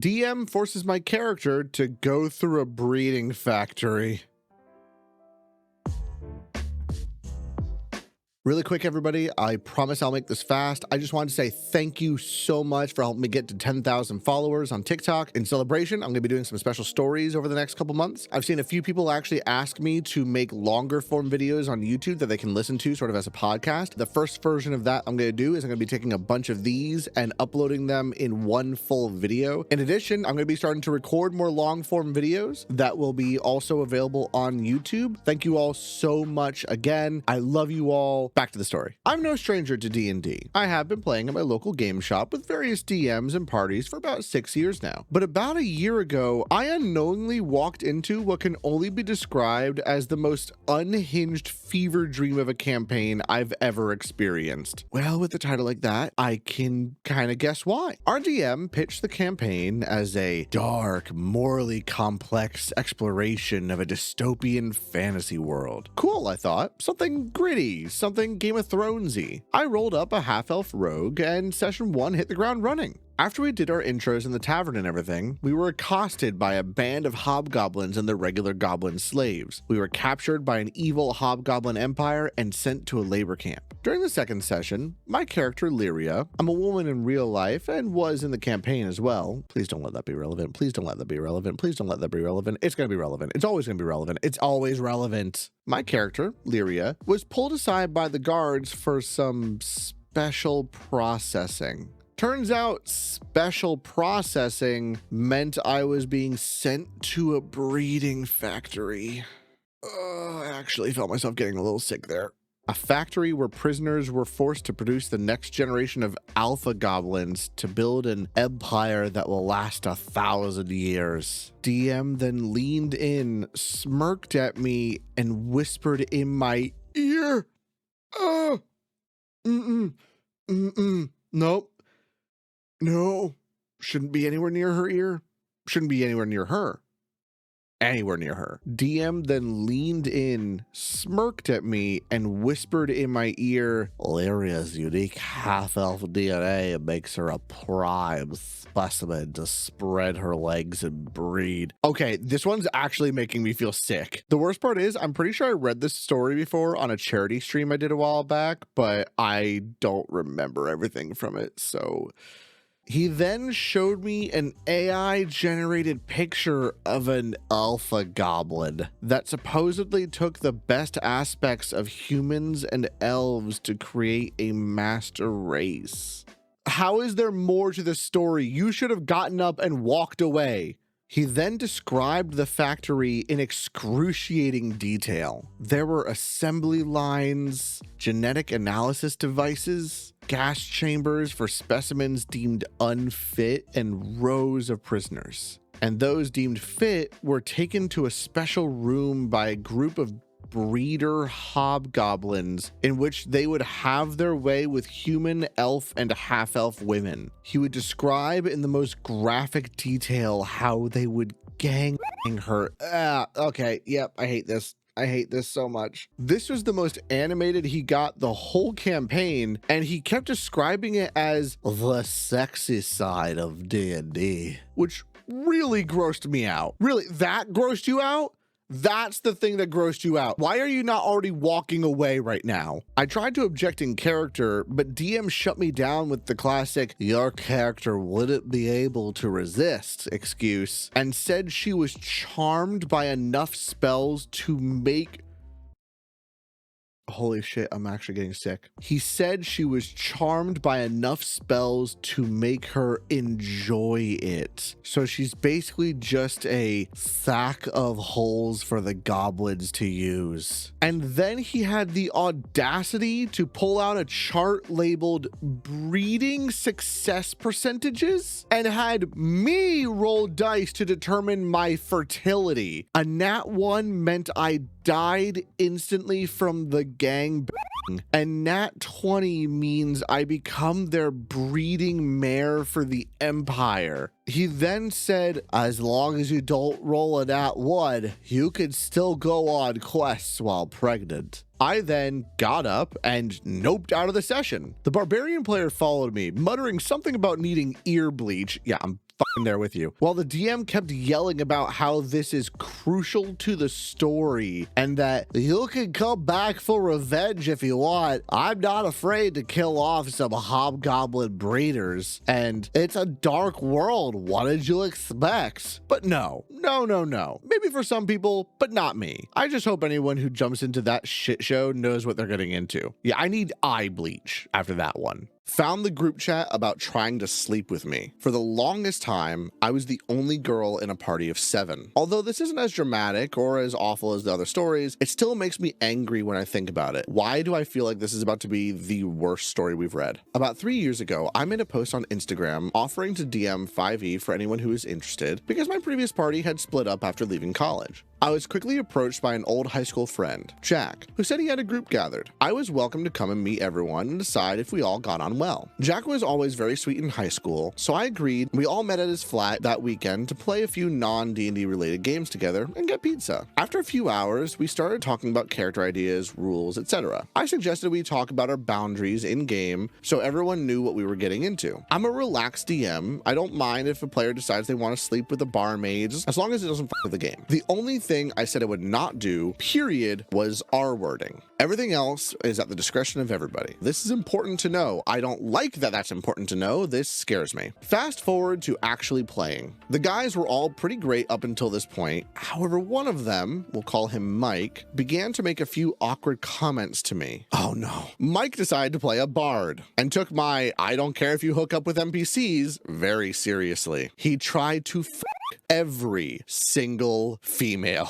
DM forces my character to go through a breeding factory. Really quick, everybody, I promise I'll make this fast. I just wanted to say thank you so much for helping me get to 10,000 followers on TikTok. In celebration, I'm going to be doing some special stories over the next couple months. I've seen a few people actually ask me to make longer form videos on YouTube that they can listen to sort of as a podcast. The first version of that I'm going to do is I'm going to be taking a bunch of these and uploading them in one full video. In addition, I'm going to be starting to record more long form videos that will be also available on YouTube. Thank you all so much again. I love you all. Back to the story. I'm no stranger to D&D. I have been playing at my local game shop with various DMs and parties for about 6 years now. But about a year ago, I unknowingly walked into what can only be described as the most unhinged fever dream of a campaign I've ever experienced. Well, with a title like that, I can kind of guess why. Our DM pitched the campaign as a dark, morally complex exploration of a dystopian fantasy world. Cool, I thought. Something gritty, something Game of Thronesy. I rolled up a half-elf rogue and session 1 hit the ground running. After we did our intros in the tavern and everything, we were accosted by a band of hobgoblins and their regular goblin slaves. We were captured by an evil hobgoblin empire and sent to a labor camp. During the second session, my character Lyria, I'm a woman in real life and was in the campaign as well. Please don't let that be relevant. Please don't let that be relevant. Please don't let that be relevant. It's going to be relevant. It's always going to be relevant. It's always relevant. My character, Lyria, was pulled aside by the guards for some special processing. Turns out special processing meant I was being sent to a breeding factory. I actually felt myself getting a little sick there. A factory where prisoners were forced to produce the next generation of alpha goblins to build an empire that will last 1,000 years. DM then leaned in, smirked at me, and whispered in my ear, nope. No, shouldn't be anywhere near her ear. Shouldn't be anywhere near her. Anywhere near her. DM then leaned in, smirked at me, and whispered in my ear, Lyria's unique half-elf DNA makes her a prime specimen to spread her legs and breed. Okay, this one's actually making me feel sick. The worst part is, I'm pretty sure I read this story before on a charity stream I did a while back, but I don't remember everything from it, so... He then showed me an AI-generated picture of an alpha goblin that supposedly took the best aspects of humans and elves to create a master race. How is there more to this story? You should have gotten up and walked away. He then described the factory in excruciating detail. There were assembly lines, genetic analysis devices, gas chambers for specimens deemed unfit, and rows of prisoners. And those deemed fit were taken to a special room by a group of breeder hobgoblins in which they would have their way with human, elf, and half-elf women. He would describe in the most graphic detail how they would gang her. Okay, yep, I hate this. I hate this so much. This was the most animated he got the whole campaign, and he kept describing it as the sexy side of D&D, which really grossed me out. Really, that grossed you out? That's the thing that grossed you out. Why are you not already walking away right now? I tried to object in character, but DM shut me down with the classic, your character wouldn't be able to resist excuse, and said she was charmed by enough spells to make... Holy shit, I'm actually getting sick. He said she was charmed by enough spells to make her enjoy it. So she's basically just a sack of holes for the goblins to use. And then he had the audacity to pull out a chart labeled breeding success percentages and had me roll dice to determine my fertility. A nat 1 meant I died instantly from the gang bang, and nat 20 means I become their breeding mare for the empire. He then said, as long as you don't roll a nat 1, you can still go on quests while pregnant. I then got up and noped out of the session. The barbarian player followed me, muttering something about needing ear bleach. Yeah, I'm in there with you. While the DM kept yelling about how this is crucial to the story and that you can come back for revenge if you want, I'm not afraid to kill off some hobgoblin breeders. And it's a dark world. What did you expect? But no. Maybe for some people, but not me. I just hope anyone who jumps into that shit show knows what they're getting into. Yeah, I need eye bleach after that one. Found the group chat about trying to sleep with me. For the longest time, I was the only girl in a party of 7. Although this isn't as dramatic or as awful as the other stories, it still makes me angry when I think about it. Why do I feel like this is about to be the worst story we've read? About 3 years ago, I made a post on Instagram offering to DM 5e for anyone who is interested because my previous party had split up after leaving college. I was quickly approached by an old high school friend, Jack, who said he had a group gathered. I was welcome to come and meet everyone and decide if we all got on well. Jack was always very sweet in high school, so I agreed. We all met at his flat that weekend to play a few non-D&D related games together and get pizza. After a few hours, we started talking about character ideas, rules, etc. I suggested we talk about our boundaries in-game so everyone knew what we were getting into. I'm a relaxed DM. I don't mind if a player decides they want to sleep with the barmaid, as long as it doesn't fuck with the game. The only thing I said I would not do, period, was R-wording. Everything else is at the discretion of everybody. This is important to know. I don't like that that's important to know. This scares me. Fast forward to actually playing. The guys were all pretty great up until this point. However, one of them, we'll call him Mike, began to make a few awkward comments to me. Oh no. Mike decided to play a bard and took my I don't care if you hook up with NPCs very seriously. He tried to every single female.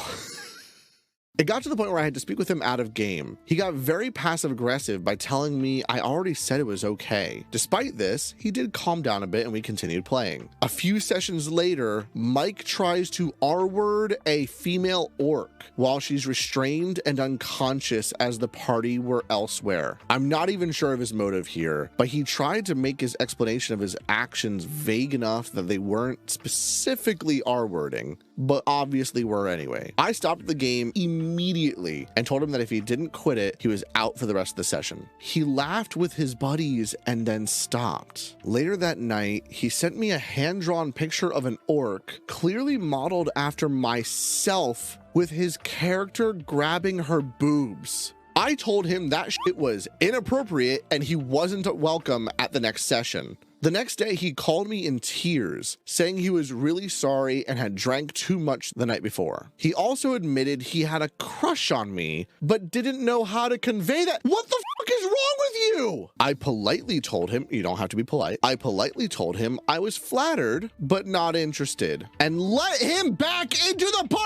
It got to the point where I had to speak with him out of game. He got very passive aggressive by telling me I already said it was okay. Despite this, he did calm down a bit and we continued playing. A few sessions later, Mike tries to R-word a female orc while she's restrained and unconscious as the party were elsewhere. I'm not even sure of his motive here, but he tried to make his explanation of his actions vague enough that they weren't specifically R-wording, but obviously were anyway. I stopped the game immediately and told him that if he didn't quit it, he was out for the rest of the session. He laughed with his buddies and then stopped. Later that night, he sent me a hand-drawn picture of an orc, clearly modeled after myself, with his character grabbing her boobs. I told him that shit was inappropriate and he wasn't welcome at the next session. The next day, he called me in tears, saying he was really sorry and had drank too much the night before. He also admitted he had a crush on me, but didn't know how to convey that. What the fuck is wrong with you? I politely told him, you don't have to be polite. I politely told him I was flattered, but not interested, and let him back into the party.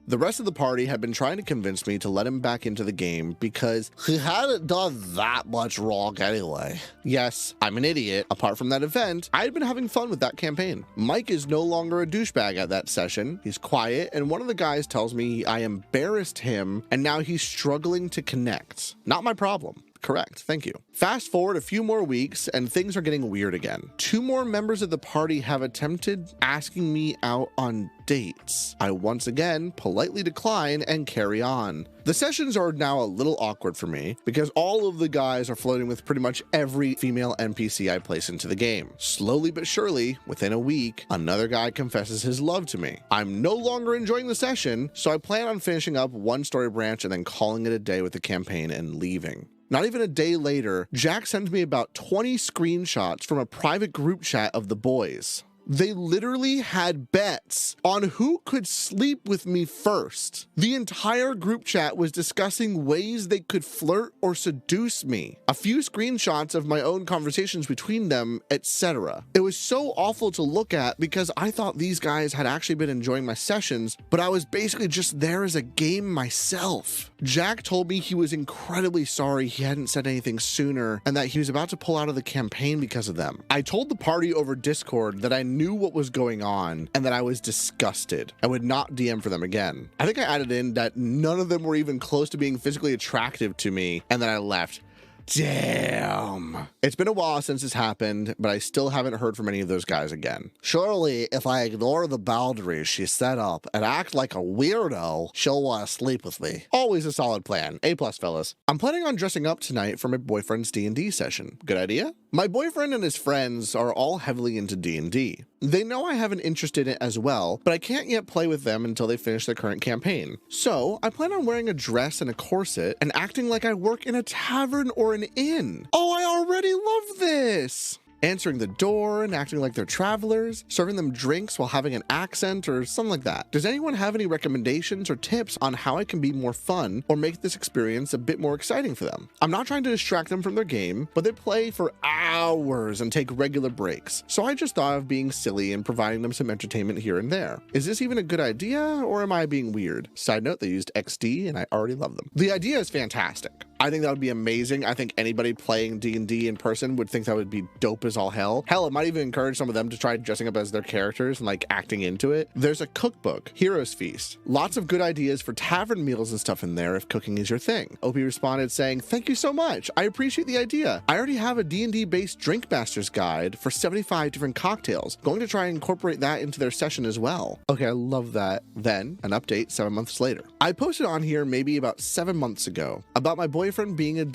The rest of the party had been trying to convince me to let him back into the game because he hadn't done that much wrong anyway. Yes, I'm an idiot. Apart from that event, I had been having fun with that campaign. Mike is no longer a douchebag at that session. He's quiet, and one of the guys tells me I embarrassed him, and now he's struggling to connect. Not my problem. Correct, thank you. Fast forward a few more weeks and things are getting weird again. 2 more members of the party have attempted asking me out on dates. I once again politely decline and carry on. The sessions are now a little awkward for me because all of the guys are flirting with pretty much every female NPC I place into the game. Slowly but surely, within a week, another guy confesses his love to me. I'm no longer enjoying the session, so I plan on finishing up one story branch and then calling it a day with the campaign and leaving. Not even a day later, Jack sent me about 20 screenshots from a private group chat of the boys. They literally had bets on who could sleep with me first. The entire group chat was discussing ways they could flirt or seduce me. A few screenshots of my own conversations between them, etc. It was so awful to look at because I thought these guys had actually been enjoying my sessions, but I was basically just there as a game myself. Jack told me he was incredibly sorry he hadn't said anything sooner and that he was about to pull out of the campaign because of them. I told the party over Discord that I knew what was going on and that I was disgusted and would not DM for them again. I think I added in that none of them were even close to being physically attractive to me and that I left. Damn. It's been a while since this happened, but I still haven't heard from any of those guys again. Surely, if I ignore the boundaries she set up and act like a weirdo, she'll want to sleep with me. Always a solid plan. A+, fellas. I'm planning on dressing up tonight for my boyfriend's D&D session. Good idea? My boyfriend and his friends are all heavily into D&D. They know I have an interest in it as well, but I can't yet play with them until they finish their current campaign. So, I plan on wearing a dress and a corset and acting like I work in a tavern or an inn. Oh, I already love this! Answering the door and acting like they're travelers, serving them drinks while having an accent or something like that. Does anyone have any recommendations or tips on how I can be more fun or make this experience a bit more exciting for them? I'm not trying to distract them from their game, but they play for hours and take regular breaks. So I just thought of being silly and providing them some entertainment here and there. Is this even a good idea, or am I being weird? Side note, they used XD and I already love them. The idea is fantastic. I think that would be amazing. I think anybody playing D&D in person would think that would be dope as all hell. Hell, it might even encourage some of them to try dressing up as their characters and like acting into it. There's a cookbook, Heroes Feast. Lots of good ideas for tavern meals and stuff in there if cooking is your thing. Opie responded saying, "Thank you so much. I appreciate the idea. I already have a D&D based drink master's guide for 75 different cocktails. Going to try and incorporate that into their session as well." Okay, I love that. Then an update 7 months later. I posted on here maybe about 7 months ago about my boyfriend being a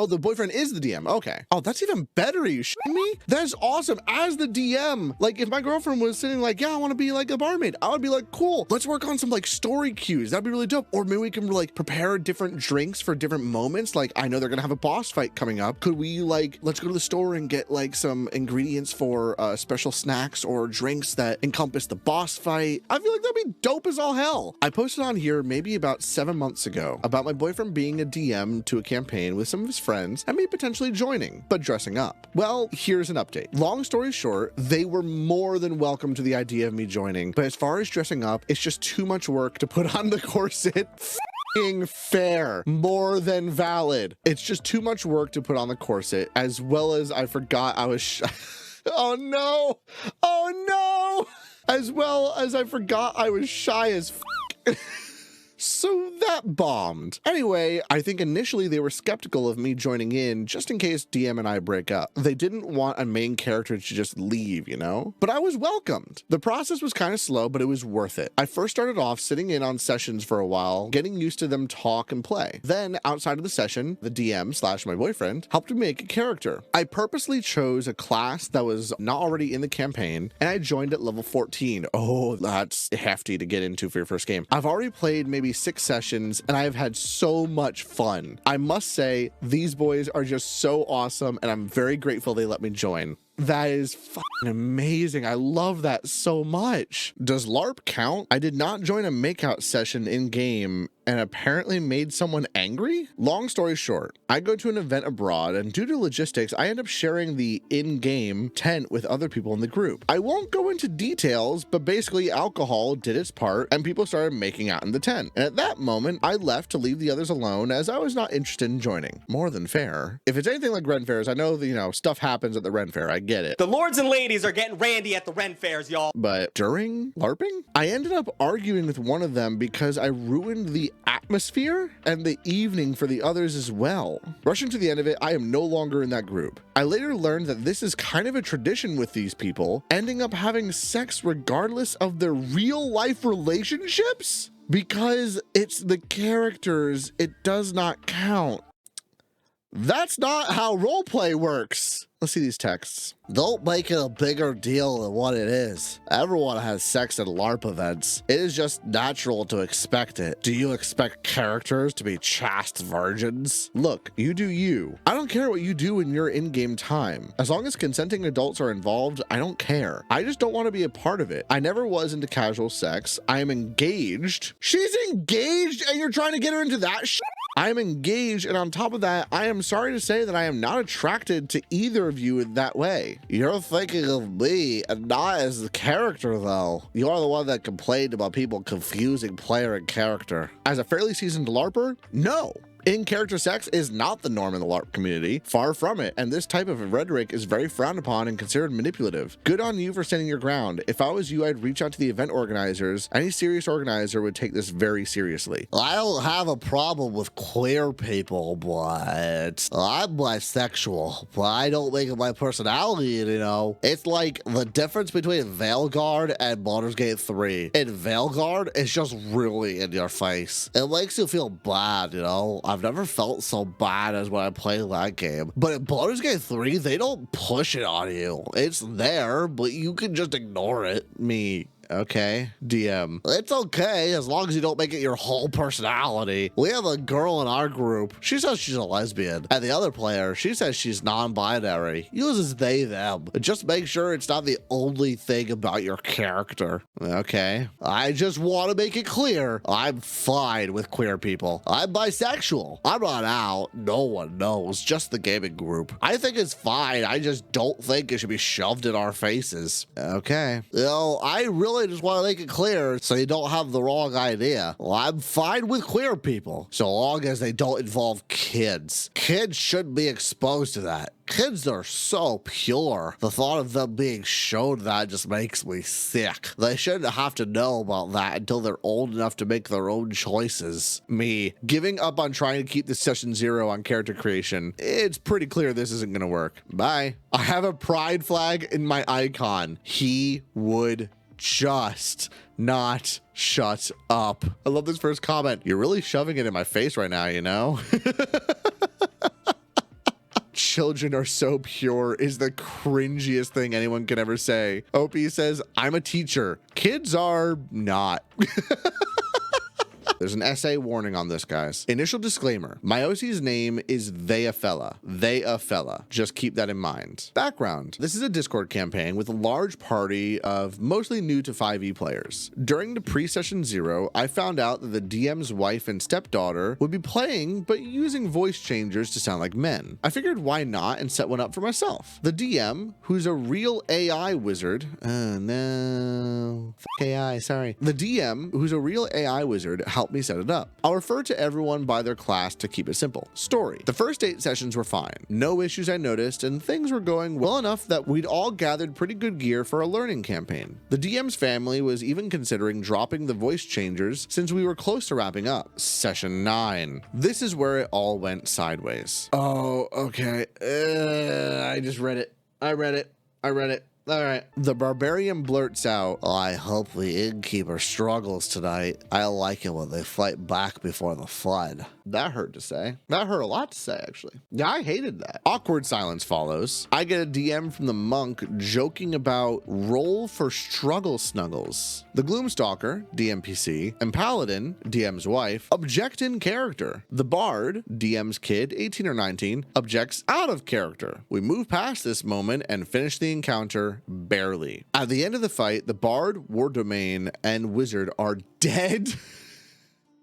the boyfriend is the DM. Okay. Oh, that's even better. Are you shitting me? That's awesome. As the DM, like if my girlfriend was sitting like, yeah, I want to be like a barmaid, I would be like, cool, let's work on some like story cues. That'd be really dope. Or maybe we can like prepare different drinks for different moments. Like I know they're gonna have a boss fight coming up. Could we like, let's go to the store and get like some ingredients for special snacks or drinks that encompass the boss fight? I feel like that'd be dope as all hell. I posted on here maybe about 7 months ago about my boyfriend being a DM to a campaign with some of his friends and me potentially joining, but dressing up. Well, here's an update. Long story short, they were more than welcome to the idea of me joining, but as far as dressing up, it's just too much work to put on the corset. Fair, more than valid. It's just too much work to put on the corset, as well as I forgot I was shy. Oh no, as well as I forgot I was shy as So that bombed. Anyway, I think initially they were skeptical of me joining in just in case DM and I break up. They didn't want a main character to just leave, you know? But I was welcomed. The process was kind of slow, but it was worth it. I first started off sitting in on sessions for a while, getting used to them talk and play. Then outside of the session, the DM / my boyfriend helped me make a character. I purposely chose a class that was not already in the campaign, and I joined at level 14. Oh, that's hefty to get into for your first game. I've already played maybe 6 sessions and I have had so much fun. I must say, these boys are just so awesome and I'm very grateful they let me join. That is fucking amazing. I love that so much. Does LARP count? I did not join a makeout session in game and apparently made someone angry? Long story short, I go to an event abroad and due to logistics, I end up sharing the in-game tent with other people in the group. I won't go into details, but basically alcohol did its part and people started making out in the tent. And at that moment, I left to leave the others alone as I was not interested in joining. More than fair. If it's anything like Ren Fairs, I know that, you know, stuff happens at the Ren Fair. I get it. The lords and ladies are getting randy at the Ren Fairs, y'all. But during LARPing, I ended up arguing with one of them because I ruined the atmosphere and the evening for the others as well. Rushing to the end of it, I am no longer in that group. I later learned that this is kind of a tradition with these people, ending up having sex regardless of their real life relationships? Because it's the characters, it does not count. That's not how roleplay works. Let's see these texts. Don't make it a bigger deal than what it is. Everyone has sex at LARP events. It is just natural to expect it. Do you expect characters to be chaste virgins? Look, you do you. I don't care what you do in your in-game time. As long as consenting adults are involved, I don't care. I just don't want to be a part of it. I never was into casual sex. I am engaged. She's engaged and you're trying to get her into that shit? I am engaged, and on top of that, I am sorry to say that I am not attracted to either of you in that way. You're thinking of me and not as the character, though. You are the one that complained about people confusing player and character. As a fairly seasoned LARPer, no. In-character sex is not the norm in the LARP community, far from it, and this type of rhetoric is very frowned upon and considered manipulative. Good on you for standing your ground. If I was you, I'd reach out to the event organizers. Any serious organizer would take this very seriously. I don't have a problem with queer people, but I'm bisexual, but I don't make it my personality, you know? It's like the difference between Veilguard and Baldur's Gate 3. In Veilguard, it's just really in your face. It makes you feel bad, you know? I've never felt so bad as when I play that game. But in Baldur's Gate 3, they don't push it on you. It's there, but you can just ignore it. Me. Okay, DM. It's okay as long as you don't make it your whole personality. We have a girl in our group. She says she's a lesbian. And the other player, she says she's non-binary. Uses they, them. Just make sure it's not the only thing about your character. Okay. I just want to make it clear. I'm fine with queer people. I'm bisexual. I'm not out. No one knows. Just the gaming group. I think it's fine. I just don't think it should be shoved in our faces. Okay. You know, I really just want to make it clear so you don't have the wrong idea. Well, I'm fine with queer people so long as they don't involve kids. Kids shouldn't be exposed to that. Kids are so pure. The thought of them being shown that just makes me sick. They shouldn't have to know about that until they're old enough to make their own choices. Me, giving up on trying to keep this session 0 on character creation. It's pretty clear this isn't gonna work. Bye. I have a pride flag in my icon. He would just not shut up. I love this first comment. You're really shoving it in my face right now, you know? Children are so pure is the cringiest thing anyone can ever say. Opie says, I'm a teacher. Kids are not. There's an essay warning on this, guys. Initial disclaimer. My OC's name is They a Fella. They a Fella. Just keep that in mind. Background. This is a Discord campaign with a large party of mostly new to 5e players. During the pre-session 0, I found out that the DM's wife and stepdaughter would be playing, but using voice changers to sound like men. I figured why not and set one up for myself. The DM, who's a real AI wizard. Oh no. AI, sorry. The DM, who's a real AI wizard, helped me set it up. I'll refer to everyone by their class to keep it simple. Story. The first 8 sessions were fine. No issues I noticed, and things were going well enough that we'd all gathered pretty good gear for a learning campaign. The DM's family was even considering dropping the voice changers since we were close to wrapping up. Session 9. This is where it all went sideways. Oh, okay. I just read it. I read it. All right. The barbarian blurts out, I hope the innkeeper struggles tonight. I like it when they fight back before the flood. That hurt to say. That hurt a lot to say, actually. Yeah, I hated that. Awkward silence follows. I get a DM from the monk joking about roll for struggle snuggles. The Gloomstalker, DMPC, and Paladin, DM's wife, object in character. The Bard, DM's kid, 18 or 19, objects out of character. We move past this moment and finish the encounter barely. At the end of the fight, the Bard, War Domain, and Wizard are dead.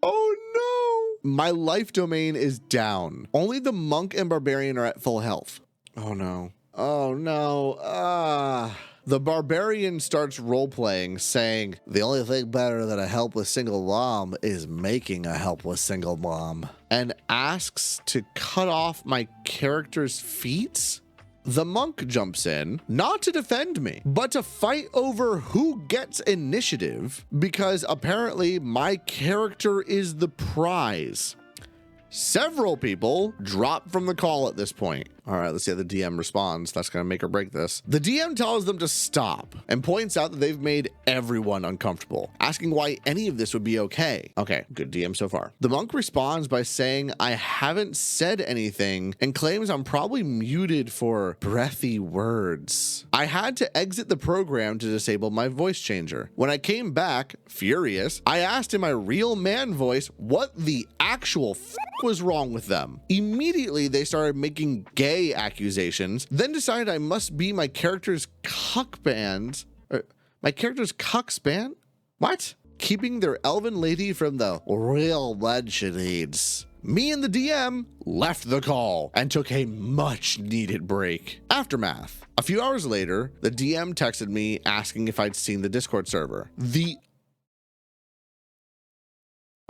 Oh no! My life domain is down. Only the monk and barbarian are at full health. Oh no. Oh no. The barbarian starts role-playing, saying, the only thing better than a helpless single mom is making a helpless single mom, and asks to cut off my character's feet? The monk jumps in, not to defend me, but to fight over who gets initiative, because apparently my character is the prize. Several people drop from the call at this point. All right, let's see how the DM responds. That's going to make or break this. The DM tells them to stop and points out that they've made everyone uncomfortable, asking why any of this would be okay. Okay, good DM so far. The monk responds by saying, I haven't said anything, and claims I'm probably muted for breathy words. I had to exit the program to disable my voice changer. When I came back, furious, I asked in my real man voice what the actual f was wrong with them. Immediately, they started making gay accusations, then decided I must be my character's cuck band. My character's cuck's band? What? Keeping their elven lady from the real men she needs. Me and the DM left the call and took a much needed break. Aftermath. A few hours later, the DM texted me asking if I'd seen the Discord server.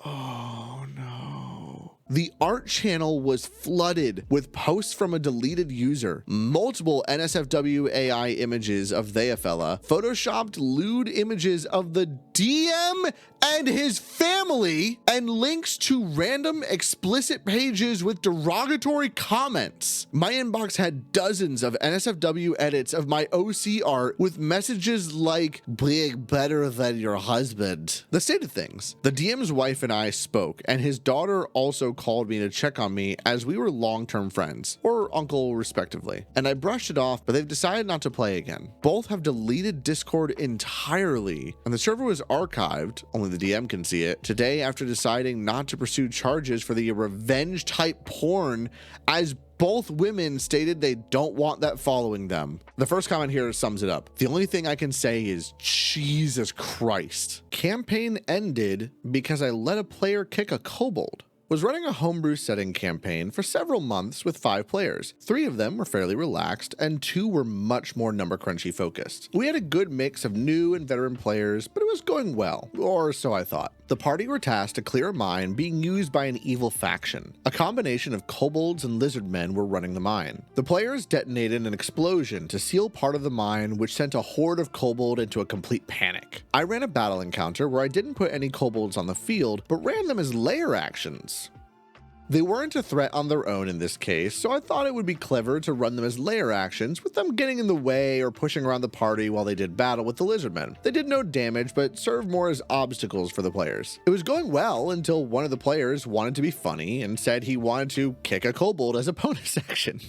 Oh no. The art channel was flooded with posts from a deleted user, multiple NSFW AI images of Theafella, photoshopped lewd images of the DM and his family, and links to random explicit pages with derogatory comments. My inbox had dozens of NSFW edits of my OC art with messages like, being better than your husband. The state of things, the DM's wife and I spoke, and his daughter also called me to check on me as we were long-term friends, or uncle respectively, and I brushed it off, but they've decided not to play again. Both have deleted Discord entirely, and the server was archived, only the DM can see it, today after deciding not to pursue charges for the revenge type porn, as both women stated they don't want that following them. The first comment here sums it up. The only thing I can say is Jesus Christ. Campaign ended because I let a player kick a kobold. Was running a homebrew setting campaign for several months with 5 players. 3 of them were fairly relaxed and 2 were much more number crunchy focused. We had a good mix of new and veteran players, but it was going well, or so I thought. The party were tasked to clear a mine being used by an evil faction. A combination of kobolds and lizard men were running the mine. The players detonated an explosion to seal part of the mine, which sent a horde of kobold into a complete panic. I ran a battle encounter where I didn't put any kobolds on the field, but ran them as lair actions. They weren't a threat on their own in this case, so I thought it would be clever to run them as lair actions, with them getting in the way or pushing around the party while they did battle with the lizardmen. They did no damage, but served more as obstacles for the players. It was going well until one of the players wanted to be funny and said he wanted to kick a kobold as a bonus action.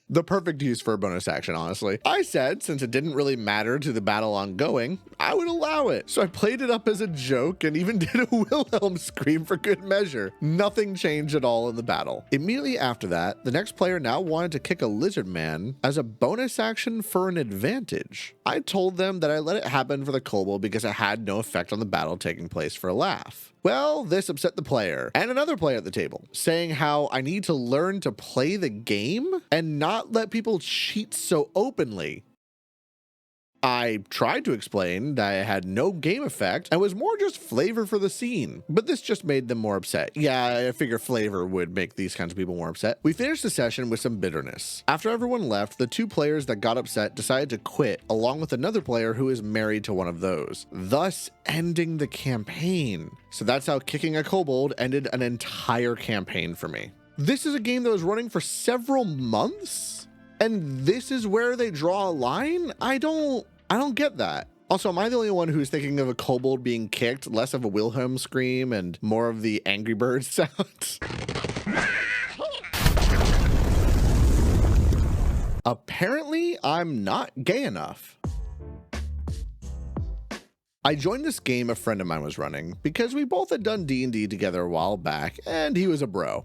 The perfect use for a bonus action, honestly. I said, since it didn't really matter to the battle ongoing, I would allow it. So I played it up as a joke and even did a Wilhelm scream for good measure. Nothing changed at all in the battle. Immediately after that, the next player now wanted to kick a lizard man as a bonus action for an advantage. I told them that I let it happen for the kobold because it had no effect on the battle taking place for a laugh. Well, this upset the player and another player at the table, saying how I need to learn to play the game and not let people cheat so openly. I tried to explain that it had no game effect and was more just flavor for the scene, but this just made them more upset. Yeah, I figure flavor would make these kinds of people more upset. We finished the session with some bitterness. After everyone left, the 2 players that got upset decided to quit, along with another player who is married to one of those, thus ending the campaign. So that's how kicking a kobold ended an entire campaign for me. This is a game that was running for several months, and this is where they draw a line? I don't get that. Also, am I the only one who's thinking of a kobold being kicked, less of a Wilhelm scream and more of the Angry Birds sounds? Apparently, I'm not gay enough. I joined this game a friend of mine was running because we both had done D&D together a while back, and he was a bro.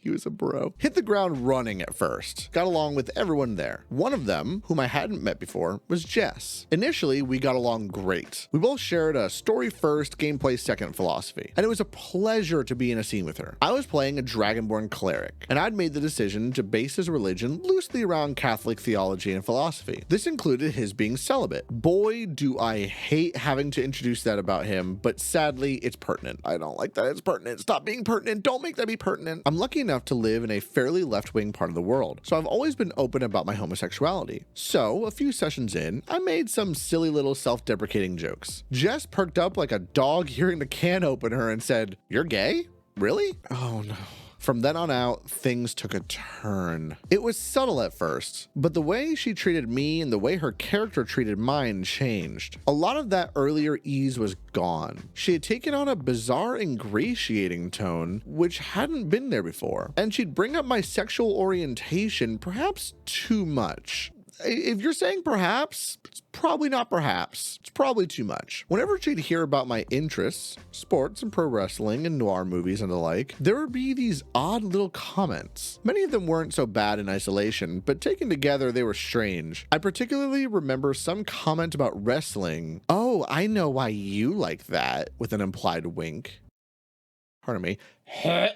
He was a bro. Hit the ground running at first. Got along with everyone there. One of them, whom I hadn't met before, was Jess. Initially, we got along great. We both shared a story first, gameplay second philosophy, and it was a pleasure to be in a scene with her. I was playing a Dragonborn cleric, and I'd made the decision to base his religion loosely around Catholic theology and philosophy. This included his being celibate. Boy, do I hate having to introduce that about him, but sadly, it's pertinent. I don't like that it's pertinent. Stop being pertinent. Don't make that be pertinent. I'm lucky enough to live in a fairly left-wing part of the world, so I've always been open about my homosexuality. So, a few sessions in, I made some silly little self-deprecating jokes. Jess perked up like a dog hearing the can opener and said, "You're gay? Really?" Oh no. From then on out, things took a turn. It was subtle at first, but the way she treated me and the way her character treated mine changed. A lot of that earlier ease was gone. She had taken on a bizarre ingratiating tone, which hadn't been there before, and she'd bring up my sexual orientation perhaps too much. If you're saying perhaps, it's probably not perhaps. It's probably too much. Whenever she'd hear about my interests, sports and pro wrestling and noir movies and the like, there would be these odd little comments. Many of them weren't so bad in isolation, but taken together, they were strange. I particularly remember some comment about wrestling. "Oh, I know why you like that," with an implied wink. Pardon me.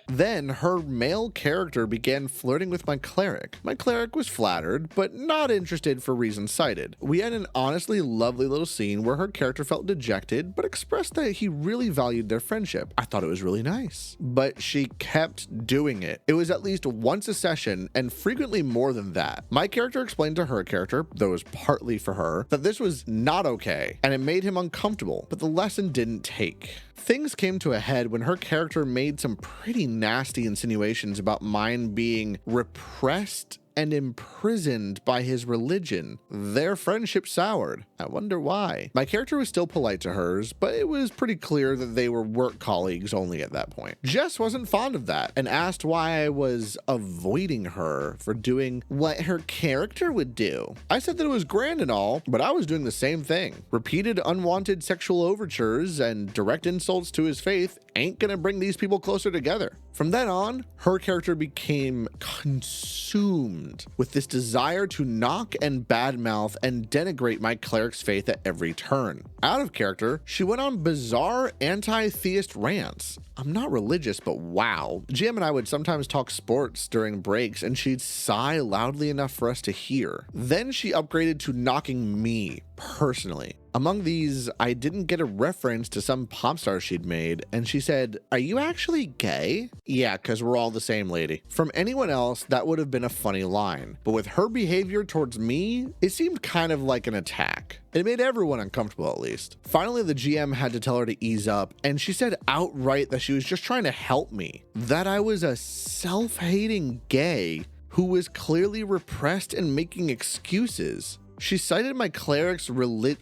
Then her male character began flirting with my cleric. My cleric was flattered, but not interested for reasons cited. We had an honestly lovely little scene where her character felt dejected, but expressed that he really valued their friendship. I thought it was really nice. But she kept doing it. It was at least once a session, and frequently more than that. My character explained to her character, though it was partly for her, that this was not okay, and it made him uncomfortable, but the lesson didn't take. Things came to a head when her character made some pretty nasty insinuations about mine being repressed and imprisoned by his religion. Their friendship soured. I wonder why. My character was still polite to hers, but it was pretty clear that they were work colleagues only at that point. Jess wasn't fond of that and asked why I was avoiding her for doing what her character would do. I said that it was grand and all, but I was doing the same thing. Repeated unwanted sexual overtures and direct insults to his faith ain't gonna bring these people closer together. From then on, her character became consumed with this desire to knock and badmouth and denigrate my cleric's faith at every turn. Out of character, she went on bizarre anti-theist rants. I'm not religious, but wow. GM and I would sometimes talk sports during breaks, and she'd sigh loudly enough for us to hear. Then she upgraded to knocking me personally. Among these, I didn't get a reference to some pop star she'd made, and she said, "Are you actually gay?" Yeah, cause we're all the same lady. From anyone else, that would have been a funny line, but with her behavior towards me, it seemed kind of like an attack. It made everyone uncomfortable, at least. Finally, the GM had to tell her to ease up, and she said outright that she was just trying to help me, that I was a self-hating gay who was clearly repressed and making excuses. She cited my cleric's religiosity?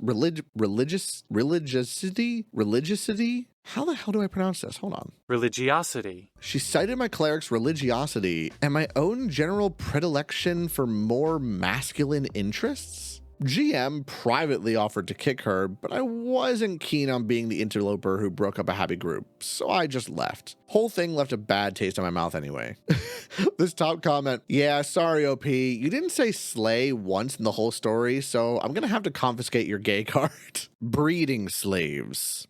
How the hell do I pronounce this? Hold on. Religiosity. She cited my cleric's religiosity and my own general predilection for more masculine interests. GM privately offered to kick her, but I wasn't keen on being the interloper who broke up a happy group, so I just left. Whole thing left a bad taste in my mouth anyway. This top comment, yeah, sorry OP, you didn't say slay once in the whole story, so I'm gonna have to confiscate your gay card. Breeding slaves.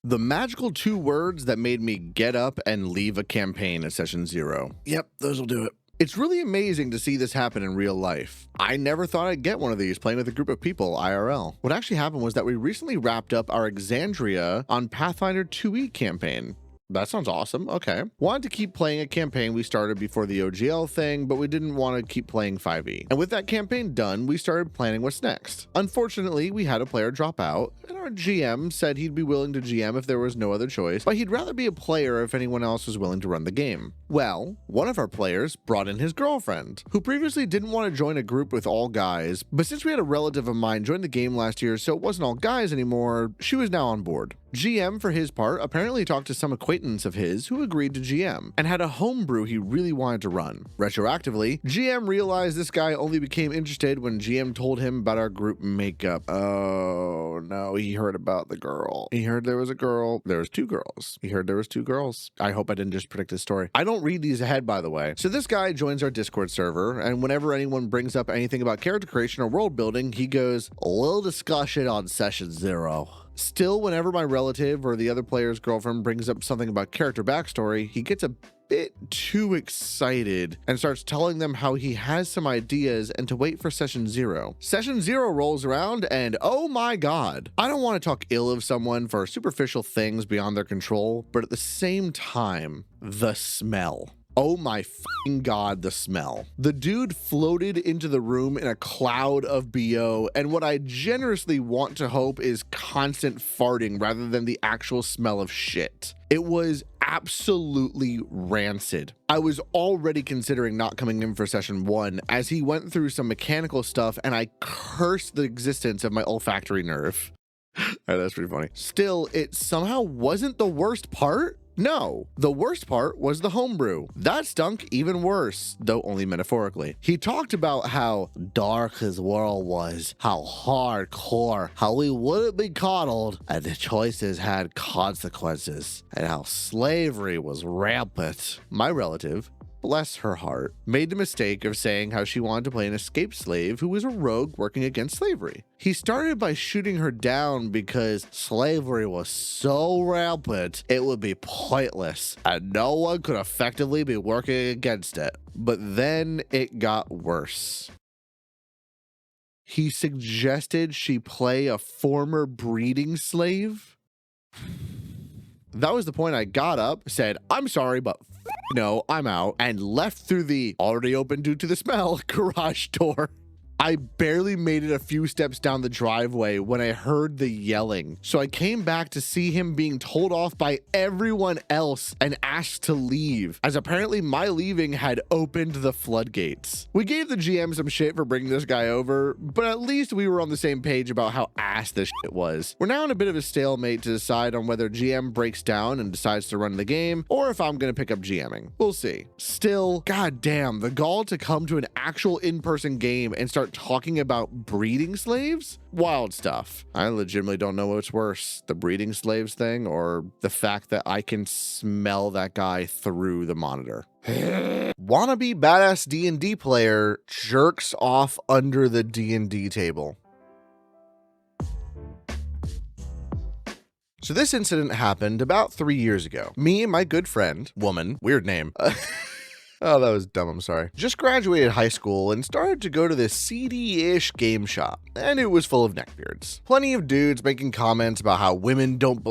The magical 2 words that made me get up and leave a campaign at session 0. Yep, those will do it. It's really amazing to see this happen in real life. I never thought I'd get one of these playing with a group of people IRL. What actually happened was that we recently wrapped up our Exandria on Pathfinder 2e campaign. That sounds awesome. Okay. Wanted to keep playing a campaign we started before the OGL thing, but we didn't want to keep playing 5e. And with that campaign done, we started planning what's next. Unfortunately, we had a player drop out, and our GM said he'd be willing to GM if there was no other choice, but he'd rather be a player if anyone else was willing to run the game. Well, one of our players brought in his girlfriend, who previously didn't want to join a group with all guys, but since we had a relative of mine join the game last year, so it wasn't all guys anymore, she was now on board. GM, for his part, apparently talked to some acquaintance of his who agreed to GM and had a homebrew he really wanted to run. Retroactively, GM realized this guy only became interested when GM told him about our group makeup. Oh no, he heard about the girl. He heard there was a girl. There was 2 girls. He heard there was 2 girls. I hope I didn't just predict this story. I don't read these ahead, by the way. So this guy joins our Discord server, and whenever anyone brings up anything about character creation or world building, he goes, "We'll discuss it on session 0. Still, whenever my relative or the other player's girlfriend brings up something about character backstory, he gets a bit too excited and starts telling them how he has some ideas and to wait for session 0. Session 0 rolls around and oh my god. I don't want to talk ill of someone for superficial things beyond their control, but at the same time, the smell. Oh my fucking god, the smell. The dude floated into the room in a cloud of BO, and what I generously want to hope is constant farting rather than the actual smell of shit. It was absolutely rancid. I was already considering not coming in for session 1 as he went through some mechanical stuff and I cursed the existence of my olfactory nerve. That's pretty funny. Still, it somehow wasn't the worst part. No, the worst part was the homebrew. That stunk even worse, though only metaphorically. He talked about how dark his world was, how hardcore, how we wouldn't be coddled, and the choices had consequences, and how slavery was rampant. My relative bless her heart, made the mistake of saying how she wanted to play an escaped slave who was a rogue working against slavery. He started by shooting her down because slavery was so rampant it would be pointless and no one could effectively be working against it. But then it got worse. He suggested she play a former breeding slave. That was the point I got up, said, "I'm sorry, but no, I'm out," and left through the already open due to the smell garage door. I barely made it a few steps down the driveway when I heard the yelling, so I came back to see him being told off by everyone else and asked to leave, as apparently my leaving had opened the floodgates. We gave the GM some shit for bringing this guy over, but at least we were on the same page about how ass this shit was. We're now in a bit of a stalemate to decide on whether GM breaks down and decides to run the game, or if I'm gonna pick up GMing. We'll see. Still, goddamn, the gall to come to an actual in-person game and start talking about breeding slaves? Wild stuff. I legitimately don't know what's worse, the breeding slaves thing or the fact that I can smell that guy through the monitor. Wannabe badass D&D player jerks off under the D&D table. So this incident happened about 3 years ago. Me and my good friend, woman, weird name, oh, that was dumb, I'm sorry, just graduated high school and started to go to this seedy-ish game shop, and it was full of neckbeards. Plenty of dudes making comments about how women don't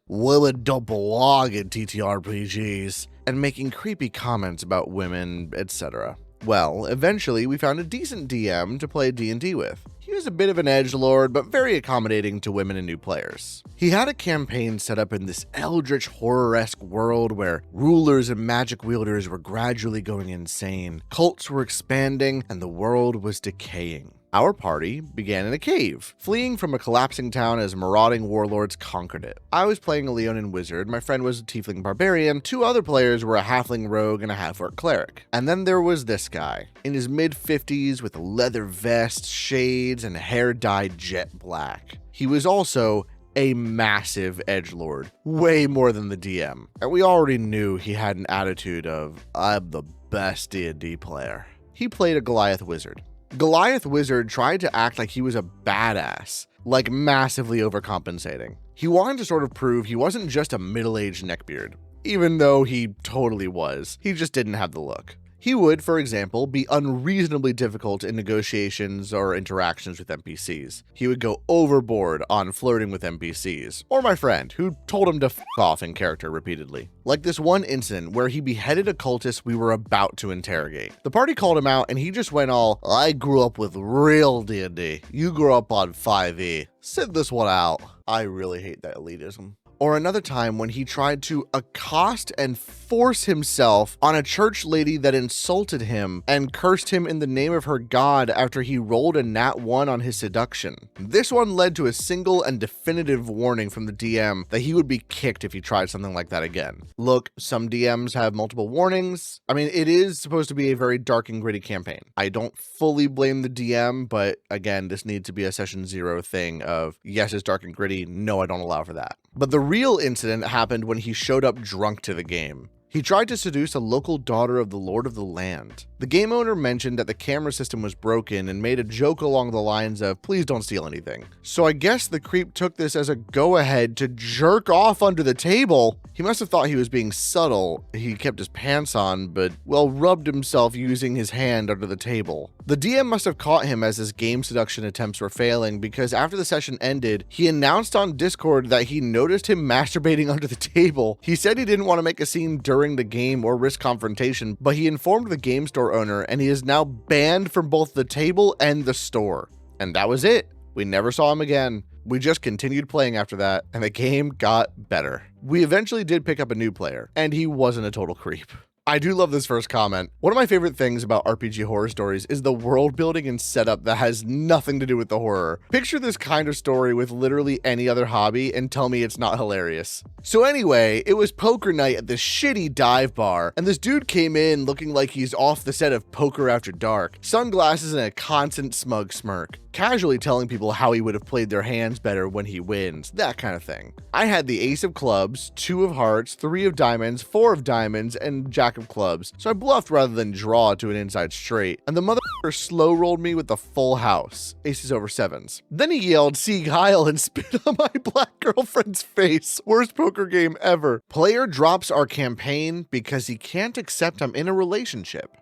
women don't belong in TTRPGs, and making creepy comments about women, etc. Well, eventually we found a decent DM to play D&D with. He was a bit of an edgelord, but very accommodating to women and new players. He had a campaign set up in this eldritch horror-esque world where rulers and magic wielders were gradually going insane, cults were expanding, and the world was decaying. Our party began in a cave, fleeing from a collapsing town as marauding warlords conquered it. I was playing a Leonin wizard, my friend was a tiefling barbarian, 2 other players were a halfling rogue and a half-orc cleric. And then there was this guy, in his mid-50s with a leather vest, shades, and hair dyed jet black. He was also a massive edgelord, way more than the DM. And we already knew he had an attitude of, "I'm the best D&D player." He played a Goliath wizard. Goliath Wizard tried to act like he was a badass, like massively overcompensating. He wanted to sort of prove he wasn't just a middle-aged neckbeard, even though he totally was. He just didn't have the look. He would, for example, be unreasonably difficult in negotiations or interactions with NPCs. He would go overboard on flirting with NPCs, or my friend, who told him to f off in character repeatedly. Like this one incident where he beheaded a cultist we were about to interrogate. The party called him out and he just went all, "I grew up with real D&D. You grew up on 5e. Sit this one out." I really hate that elitism. Or another time when he tried to accost and force himself on a church lady that insulted him and cursed him in the name of her god after he rolled a nat 1 on his seduction. This one led to a single and definitive warning from the DM that he would be kicked if he tried something like that again. Look, some DMs have multiple warnings. I mean, it is supposed to be a very dark and gritty campaign. I don't fully blame the DM, but again, this needs to be a session 0 thing of, yes, it's dark and gritty. No, I don't allow for that. But the real incident happened when he showed up drunk to the game. He tried to seduce a local daughter of the Lord of the Land. The game owner mentioned that the camera system was broken and made a joke along the lines of, "Please don't steal anything." So I guess the creep took this as a go-ahead to jerk off under the table. He must have thought he was being subtle. He kept his pants on, but, well, rubbed himself using his hand under the table. The DM must have caught him as his game seduction attempts were failing, because after the session ended, he announced on Discord that he noticed him masturbating under the table. He said he didn't want to make a scene during the game or risk confrontation, but he informed the game store owner and he is now banned from both the table and the store. And that was it. We never saw him again. We just continued playing after that, and the game got better. We eventually did pick up a new player, and he wasn't a total creep. I do love this first comment. One of my favorite things about RPG horror stories is the world building and setup that has nothing to do with the horror. Picture this kind of story with literally any other hobby and tell me it's not hilarious. So anyway, it was poker night at this shitty dive bar, and this dude came in looking like he's off the set of Poker After Dark, sunglasses and a constant smug smirk. casually telling people how he would have played their hands better when he wins, that kind of thing. I had the ace of clubs, 2 of hearts, 3 of diamonds, 4 of diamonds, and jack of clubs, so I bluffed rather than draw to an inside straight, and the motherfucker slow rolled me with the full house, aces over 7s. Then he yelled Sieg Heil and spit on my black girlfriend's face. Worst poker game ever. Player drops our campaign because he can't accept I'm in a relationship.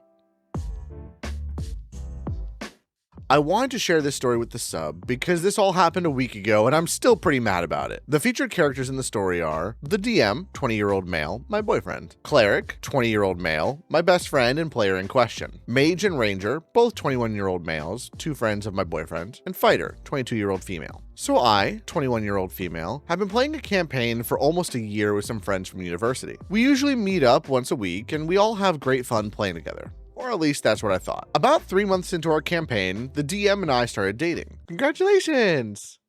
I wanted to share this story with the sub because this all happened a week ago and I'm still pretty mad about it. The featured characters in the story are the DM, 20-year-old male, my boyfriend. Cleric, 20-year-old male, my best friend and player in question. Mage and Ranger, both 21-year-old males, 2 friends of my boyfriend. And Fighter, 22-year-old female. So I, 21-year-old female, have been playing a campaign for almost a year with some friends from university. We usually meet up once a week and we all have great fun playing together. Or at least that's what I thought. About 3 months into our campaign, the DM and I started dating. Congratulations!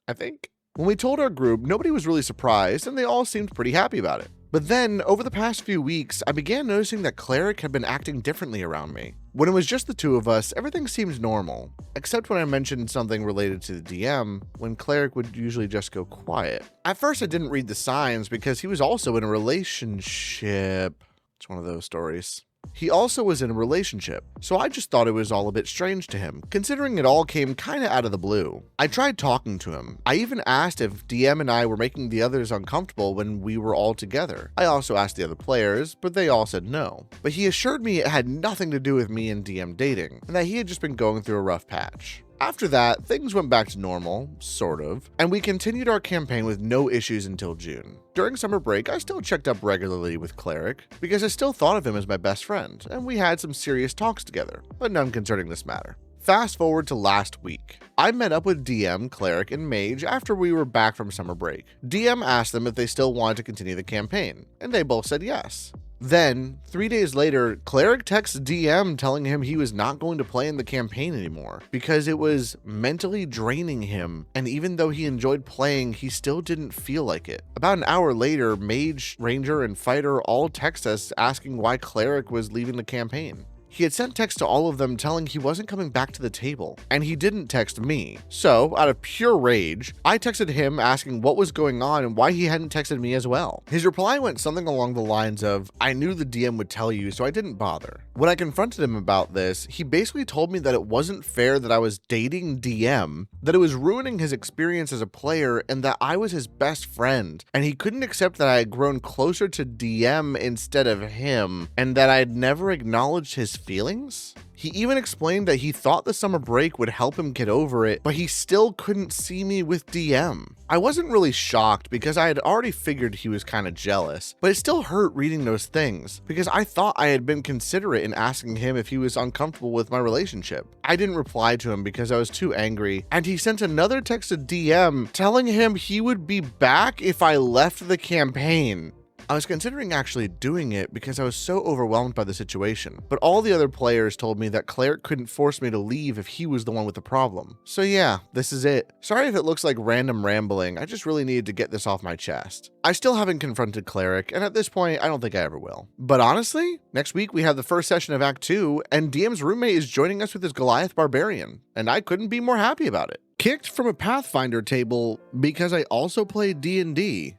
I think. When we told our group, nobody was really surprised and they all seemed pretty happy about it. But then, over the past few weeks, I began noticing that Cleric had been acting differently around me. When it was just the 2 of us, everything seemed normal, except when I mentioned something related to the DM, when Cleric would usually just go quiet. At first I didn't read the signs because he was also in a relationship. It's one of those stories. He also was in a relationship, so I just thought it was all a bit strange to him, considering it all came kinda out of the blue. I tried talking to him. I even asked if DM and I were making the others uncomfortable when we were all together. I also asked the other players, but they all said no. But he assured me it had nothing to do with me and DM dating, and that he had just been going through a rough patch. After that, things went back to normal, sort of, and we continued our campaign with no issues until June. During summer break, I still checked up regularly with Cleric, because I still thought of him as my best friend, and we had some serious talks together, but none concerning this matter. Fast forward to last week. I met up with DM, Cleric, and Mage after we were back from summer break. DM asked them if they still wanted to continue the campaign, and they both said yes. Then, 3 days later, Cleric texts DM telling him he was not going to play in the campaign anymore because it was mentally draining him, and even though he enjoyed playing, he still didn't feel like it. About an hour later, Mage, Ranger, and Fighter all text us asking why Cleric was leaving the campaign. He had sent text to all of them telling he wasn't coming back to the table, and he didn't text me. So, out of pure rage, I texted him asking what was going on and why he hadn't texted me as well. His reply went something along the lines of, "I knew the DM would tell you, so I didn't bother." When I confronted him about this, he basically told me that it wasn't fair that I was dating DM, that it was ruining his experience as a player, and that I was his best friend, and he couldn't accept that I had grown closer to DM instead of him, and that I'd never acknowledged his feelings? He even explained that he thought the summer break would help him get over it, but he still couldn't see me with DM. I wasn't really shocked because I had already figured he was kind of jealous, but it still hurt reading those things because I thought I had been considerate in asking him if he was uncomfortable with my relationship. I didn't reply to him because I was too angry, and he sent another text to DM telling him he would be back if I left the campaign. I was considering actually doing it because I was so overwhelmed by the situation, but all the other players told me that Cleric couldn't force me to leave if he was the one with the problem. So yeah, this is it. Sorry if it looks like random rambling, I just really needed to get this off my chest. I still haven't confronted Cleric, and at this point, I don't think I ever will. But honestly, next week we have the first session of Act 2, and DM's roommate is joining us with his Goliath Barbarian, and I couldn't be more happy about it. Kicked from a Pathfinder table because I also play D&D.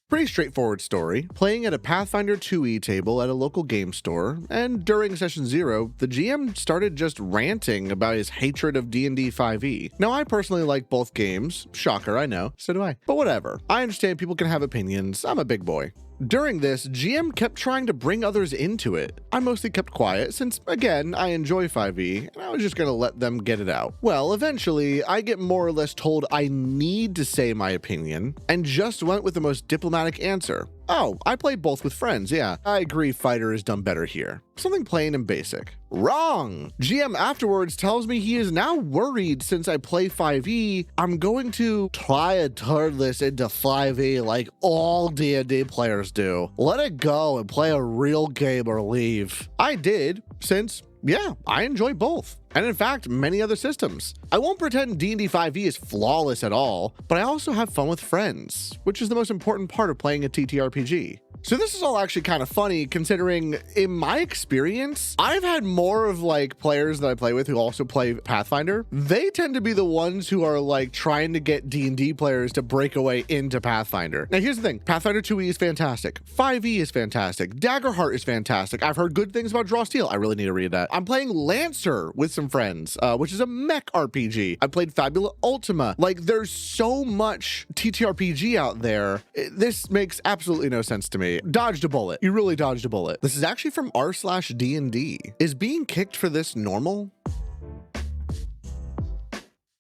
Pretty straightforward story. Playing at a Pathfinder 2e table at a local game store, and during session 0, the GM started just ranting about his hatred of D&D 5e. Now, I personally like both games. Shocker, I know. So do I. But whatever. I understand people can have opinions. I'm a big boy. During this, GM kept trying to bring others into it. I mostly kept quiet since, again, I enjoy 5e, and I was just gonna let them get it out. Well, eventually, I get more or less told I need to say my opinion, and just went with the most diplomatic answer. Oh, I play both with friends, yeah. I agree Fighter has done better here. Something plain and basic. Wrong! GM afterwards tells me he is now worried since I play 5e, I'm going to try and turn this into 5e like all D&D players do. Let it go and play a real game or leave. I did, since yeah, I enjoy both. And in fact, many other systems. I won't pretend D&D 5e is flawless at all, but I also have fun with friends, which is the most important part of playing a TTRPG. So this is all actually kind of funny considering in my experience, I've had more of like players that I play with who also play Pathfinder. They tend to be the ones who are like trying to get D&D players to break away into Pathfinder. Now here's the thing, Pathfinder 2e is fantastic. 5e is fantastic. Daggerheart is fantastic. I've heard good things about Draw Steel. I really need to read that. I'm playing Lancer with some friends, which is a mech RPG. I played Fabula Ultima. Like there's so much TTRPG out there. This makes absolutely no sense to me. Dodged a bullet. You really dodged a bullet. This is actually from r/D&D. Is being kicked for this normal?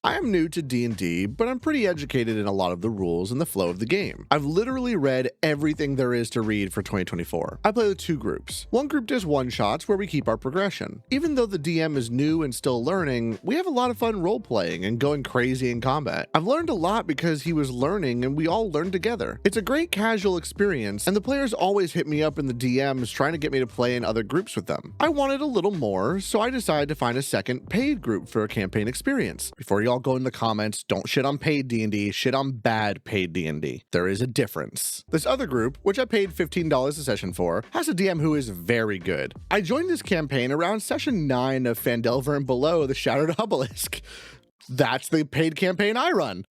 I am new to D&D, but I'm pretty educated in a lot of the rules and the flow of the game. I've literally read everything there is to read for 2024. I play with two groups. One group does one-shots where we keep our progression. Even though the DM is new and still learning, we have a lot of fun role-playing and going crazy in combat. I've learned a lot because he was learning and we all learned together. It's a great casual experience, and the players always hit me up in the DMs trying to get me to play in other groups with them. I wanted a little more, so I decided to find a second paid group for a campaign experience. Before y'all go in the comments, don't shit on paid D&D, shit on bad paid D&D. There is a difference. This other group, which I paid $15 a session for, has a DM who is very good. I joined this campaign around session 9 of Phandelver and Below the Shattered Obelisk. That's the paid campaign I run.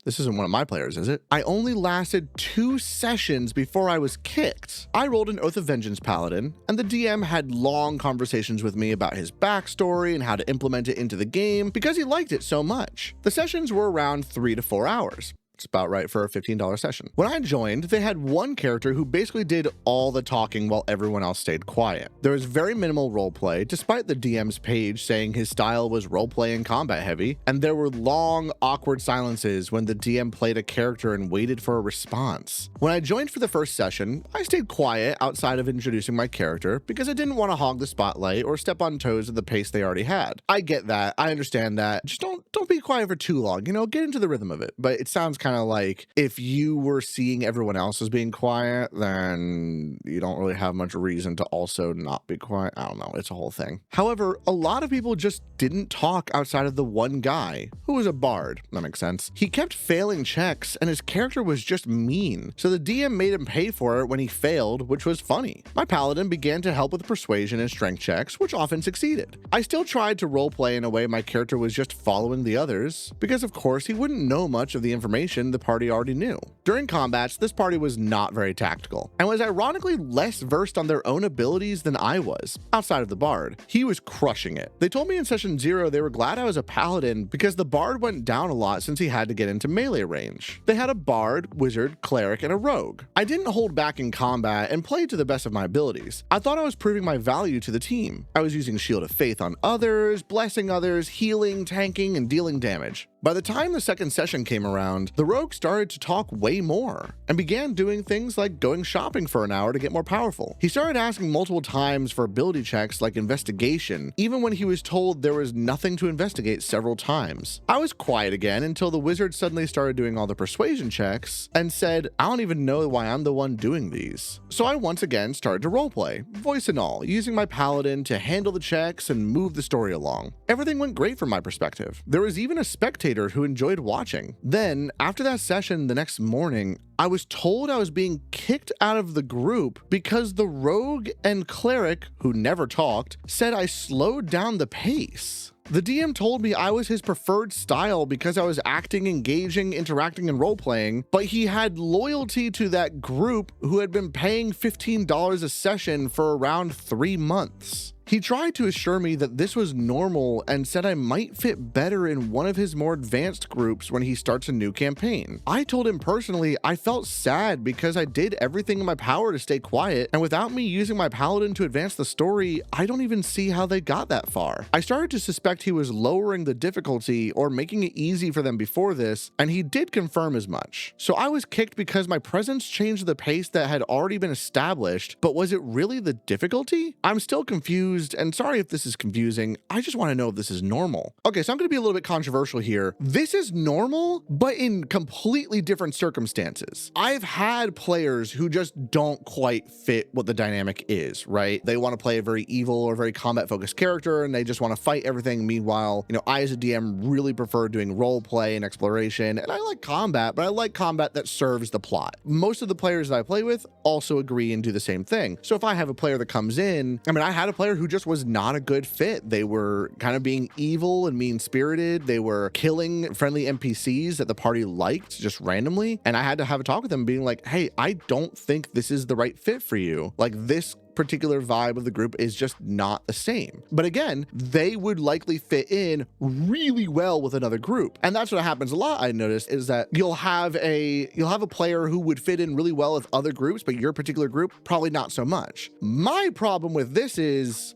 This isn't one of my players, is it? I only lasted 2 sessions before I was kicked. I rolled an Oath of Vengeance Paladin, and the DM had long conversations with me about his backstory and how to implement it into the game because he liked it so much. The sessions were around 3 to 4 hours. It's about right for a $15 session. When I joined, they had one character who basically did all the talking while everyone else stayed quiet. There was very minimal roleplay, despite the DM's page saying his style was roleplay and combat heavy, and there were long, awkward silences when the DM played a character and waited for a response. When I joined for the first session, I stayed quiet outside of introducing my character because I didn't want to hog the spotlight or step on toes at the pace they already had. I get that, I understand that. Just don't be quiet for too long, you know, get into the rhythm of it. But it sounds kind of like if you were seeing everyone else as being quiet, then you don't really have much reason to also not be quiet. I don't know, it's a whole thing. However, a lot of people just didn't talk outside of the one guy who was a bard. That makes sense. He kept failing checks and his character was just mean. So the DM made him pay for it when he failed, which was funny. My paladin began to help with persuasion and strength checks, which often succeeded. I still tried to roleplay in a way my character was just following the others, because of course he wouldn't know much of the information the party already knew. During combats, this party was not very tactical, and was ironically less versed on their own abilities than I was. Outside of the bard, he was crushing it. They told me in session 0 they were glad I was a paladin because the bard went down a lot since he had to get into melee range. They had a bard, wizard, cleric, and a rogue. I didn't hold back in combat and played to the best of my abilities. I thought I was proving my value to the team. I was using Shield of Faith on others, blessing others, healing, tanking, and dealing damage. By the time the second session came around, the rogue started to talk way more and began doing things like going shopping for an hour to get more powerful. He started asking multiple times for ability checks like investigation, even when he was told there was nothing to investigate several times. I was quiet again until the wizard suddenly started doing all the persuasion checks and said, I don't even know why I'm the one doing these. So I once again started to roleplay, voice and all, using my paladin to handle the checks and move the story along. Everything went great from my perspective. There was even a spectator who enjoyed watching. Then, after that session the next morning, I was told I was being kicked out of the group because the rogue and cleric, who never talked, said I slowed down the pace. The DM told me I was his preferred style because I was acting, engaging, interacting, and role-playing, but he had loyalty to that group who had been paying $15 a session for around 3 months. He tried to assure me that this was normal and said I might fit better in one of his more advanced groups when he starts a new campaign. I told him personally I felt sad because I did everything in my power to stay quiet, and without me using my paladin to advance the story, I don't even see how they got that far. I started to suspect he was lowering the difficulty or making it easy for them before this, and he did confirm as much. So I was kicked because my presence changed the pace that had already been established, but was it really the difficulty? I'm still confused confused, and sorry if this is confusing, I just want to know if this is normal. Okay, so I'm going to be a little bit controversial here. This is normal, but in completely different circumstances. I've had players who just don't quite fit what the dynamic is, right? They want to play a very evil or very combat-focused character, and they just want to fight everything. Meanwhile, you know, I as a DM really prefer doing role play and exploration, and I like combat, but I like combat that serves the plot. Most of the players that I play with also agree and do the same thing. So if I have a player that comes in, I mean, I had a player who just was not a good fit. They were kind of being evil and mean-spirited. They were killing friendly NPCs that the party liked just randomly. And I had to have a talk with them being like, hey, I don't think this is the right fit for you. Like, this particular vibe of the group is just not the same. But again, they would likely fit in really well with another group. And that's what happens a lot, I noticed, is that you'll have a player who would fit in really well with other groups, but your particular group, probably not so much. My problem with this is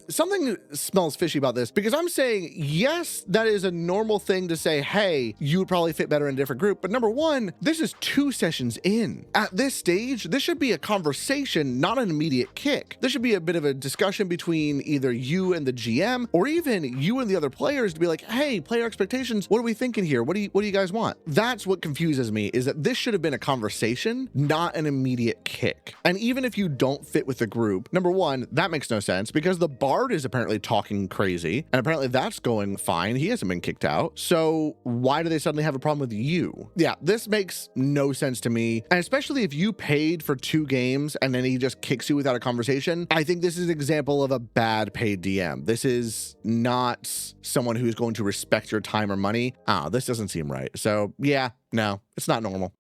something smells fishy about this, because I'm saying, yes, that is a normal thing to say, hey, you would probably fit better in a different group. But number one, this is 2 sessions in. At this stage, this should be a conversation, not an immediate kick. This should be a bit of a discussion between either you and the GM, or even you and the other players to be like, hey, player expectations, what are we thinking here? What do you guys want? That's what confuses me, is that this should have been a conversation, not an immediate kick. And even if you don't fit with the group, number one, that makes no sense, because the Bard is apparently talking crazy, and apparently that's going fine. He hasn't been kicked out. So why do they suddenly have a problem with you? Yeah, this makes no sense to me. And especially if you paid for 2 games and then he just kicks you without a conversation, I think this is an example of a bad paid DM. This is not someone who's going to respect your time or money. This doesn't seem right. So yeah, no, it's not normal.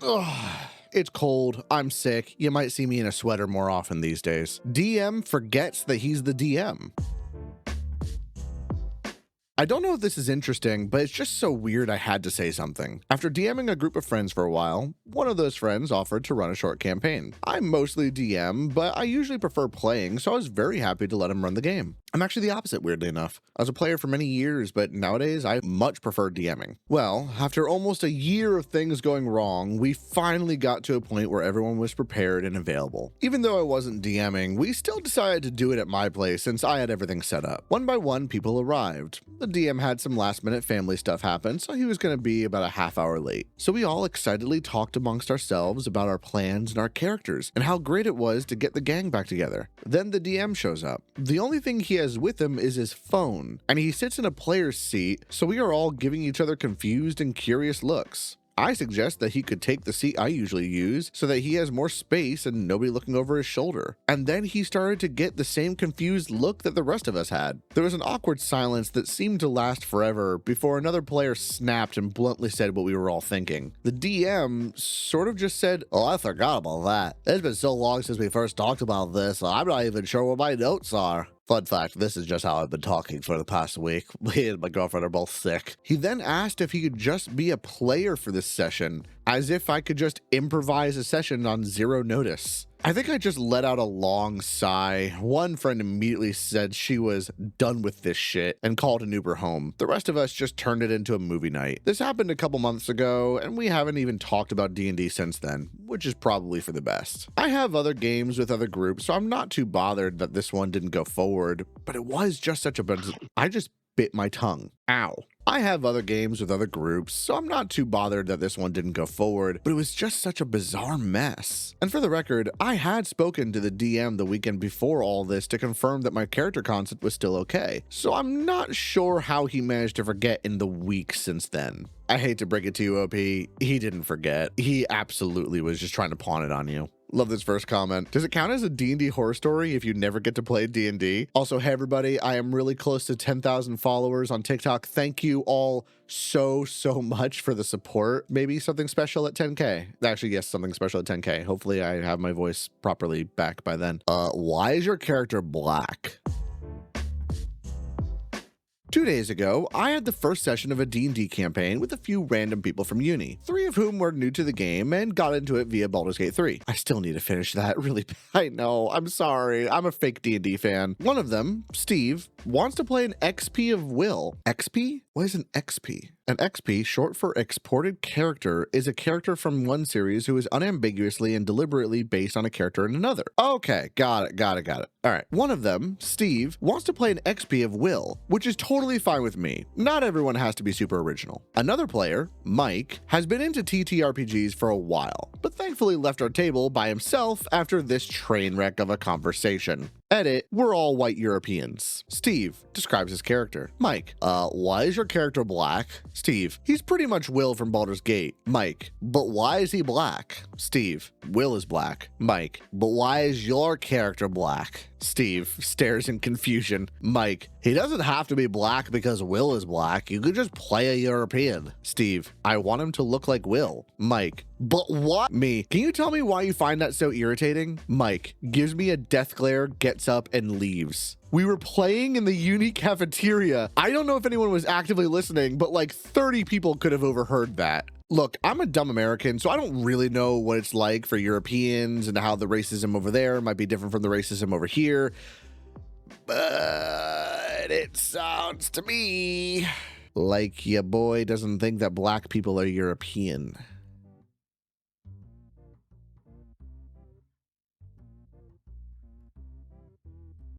Ugh. It's cold, I'm sick, you might see me in a sweater more often these days. DM forgets that he's the DM. I don't know if this is interesting, but it's just so weird I had to say something. After DMing a group of friends for a while, one of those friends offered to run a short campaign. I'm mostly DM, but I usually prefer playing, so I was very happy to let him run the game. I'm actually the opposite, weirdly enough. I was a player for many years, but nowadays I much prefer DMing. Well, after almost a year of things going wrong, we finally got to a point where everyone was prepared and available. Even though I wasn't DMing, we still decided to do it at my place since I had everything set up. One by one, people arrived. The DM had some last-minute family stuff happen, so he was going to be about a half hour late. So we all excitedly talked amongst ourselves about our plans and our characters, and how great it was to get the gang back together. Then the DM shows up. The only thing he has with him is his phone, and he sits in a player's seat, so we are all giving each other confused and curious looks. I suggest that he could take the seat I usually use so that he has more space and nobody looking over his shoulder. And then he started to get the same confused look that the rest of us had. There was an awkward silence that seemed to last forever before another player snapped and bluntly said what we were all thinking. The DM sort of just said, "Oh, I forgot about that. It's been so long since we first talked about this, I'm not even sure what my notes are." Fun fact, this is just how I've been talking for the past week. Me and my girlfriend are both sick. He then asked if he could just be a player for this session, as if I could just improvise a session on 0 notice. I think I just let out a long sigh. One friend immediately said she was done with this shit and called an Uber home. The rest of us just turned it into a movie night. This happened a couple months ago, and we haven't even talked about D&D since then, which is probably for the best. I have other games with other groups, so I'm not too bothered that this one didn't go forward, but it was just such a... I just bit my tongue. Ow. I have other games with other groups, so I'm not too bothered that this one didn't go forward, but it was just such a bizarre mess. And for the record, I had spoken to the DM the weekend before all this to confirm that my character concept was still okay, so I'm not sure how he managed to forget in the week since then. I hate to break it to you, OP, he didn't forget. He absolutely was just trying to pawn it on you. Love this first comment. Does it count as a D&D horror story if you never get to play D&D? Also, hey everybody, I am really close to 10,000 followers on TikTok. Thank you all so much for the support. Maybe something special at 10K. Actually, yes, something special at 10K. Hopefully I have my voice properly back by then. Why is your character black? 2 days ago, I had the first session of a D&D campaign with a few random people from uni, 3 of whom were new to the game and got into it via Baldur's Gate 3. I still need to finish that, really. I know, I'm sorry, I'm a fake D&D fan. One of them, Steve, wants to play an XP of Will. XP? What is an XP? An XP, short for exported character, is a character from one series who is unambiguously and deliberately based on a character in another. Okay, got it. All right, one of them, Steve, wants to play an XP of Will, which is totally fine with me. Not everyone has to be super original. Another player, Mike, has been into TTRPGs for a while, but thankfully left our table by himself after this train wreck of a conversation. Edit, we're all white Europeans. Steve describes his character. Mike, why is your character black? Steve, he's pretty much Will from Baldur's Gate. Mike, but why is he black? Steve, Will is black. Mike, but why is your character black? Steve stares in confusion. Mike, he doesn't have to be black because Will is black. You could just play a European. Steve, I want him to look like Will. Mike, but what? Me, can you tell me why you find that so irritating? Mike, gives me a death glare, gets up, and leaves. We were playing in the uni cafeteria. I don't know if anyone was actively listening, but like 30 people could have overheard that. Look, I'm a dumb American, so I don't really know what it's like for Europeans and how the racism over there might be different from the racism over here. But it sounds to me like your boy doesn't think that black people are European.